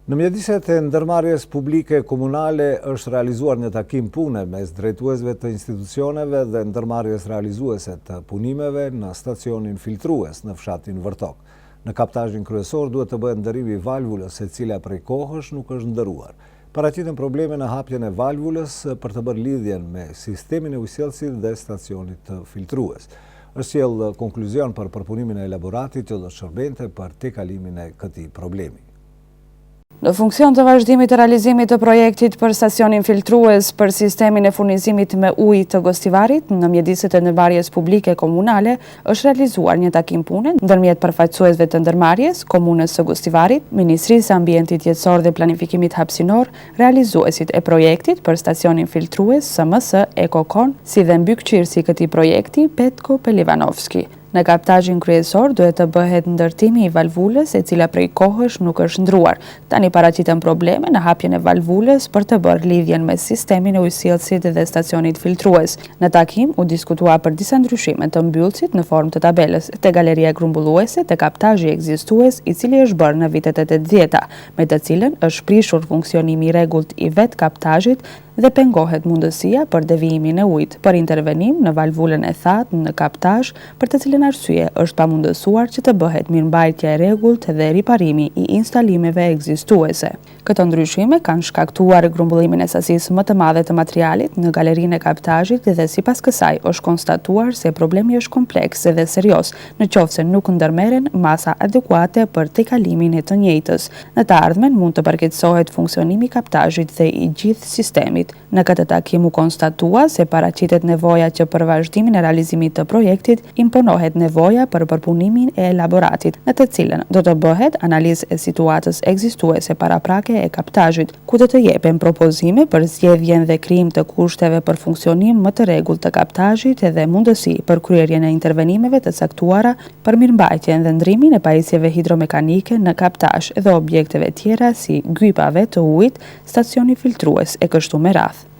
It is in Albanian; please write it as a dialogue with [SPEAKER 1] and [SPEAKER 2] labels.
[SPEAKER 1] Në mjediset e ndërmarrjes publike komunale është realizuar një takim pune mes drejtuesve të institucioneve dhe ndërmarrjes realizuese të punimeve në stacionin filtrues në fshatin Vërtok. Në kaptazhin kryesor duhet të bëhet ndërrimi i valvulës, e cila prej kohësh nuk është ndëruar. Paraqiten probleme në hapjen e valvulës për të bërë lidhjen me sistemin e ujësjellësit dhe stacionit të filtrues. Është sjell konkluzion për përpunimin e elaboratit që do shërbente për tejkalimin e këtij problemi.
[SPEAKER 2] Në funksion të vazhdimit të realizimit të projektit për stacionin filtrues për sistemin e furnizimit me ujë të Gostivarit, në mjediset e ndërmarrjes publike komunale është realizuar një takim pune ndërmjet përfaqësuesve të ndërmarrjes, Komunës së Gostivarit, Ministrisë së Ambientit Jetësor dhe Planifikimit Hapësinor, realizuesit e projektit për stacionin filtrues SMS Ekokon, si dhe mbykëqyrësi i këtij projekti Petko Pelivanovski. Në kaptazhin kryesor duhet të bëhet ndërtimi i valvulës, e cila prej kohësh nuk është ndruar. Tani paraqiten probleme në hapjen e valvulës për të bërë lidhjen me sistemin e ujësjellësit dhe stacionit filtrues. Në takim u diskutua për disa ndryshime të mbyllësit në formë të tabelës te galeria grumbulluese te kaptazhi ekzistues, i cili është bërë në vitet e 80-ta, me të cilën është prishur funksionimi i rregullt i vet kaptazhit dhe pengohet mundësia për devijimin e ujit për intervenim në valvulën e thatë në kaptazh, për të cilën arsye është pamundësuar që të bëhet mirëmbajtja e rregullt dhe riparimi i instalimeve ekzistuese. Këto ndryshime kanë shkaktuar grumbullimin e sasisë më të madhe të materialit në galerinë e kaptazhit dhe sipas kësaj është konstatuar se problemi është kompleks dhe serioz, nëse nuk ndërmerren masa adekuate për tejkalimin e të njëjtës. Në të ardhmen mund të përkeqësohet funksionimi i kaptazhit dhe i gjithë sistemit. Në këtë takim u konstatua se paraqitet nevoja që për vazhdimin e realizimit të projektit imponohet nevoja për përpunimin e elaboratit, në të cilën do të bëhet analizë e situatës ekzistuese paraprake e kaptazhit, ku do të jepen propozime për zgjedhjen dhe krijim të kushteve për funksionim më të rregullt të kaptazhit dhe mundësi për kryerjen e intervenimeve të caktuara për mirëmbajtjen dhe ndrimin e pajisjeve hidromekanike në kaptazh dhe objekteve tjera si gypave të ujit, stacioni filtrues e kështu me radhë.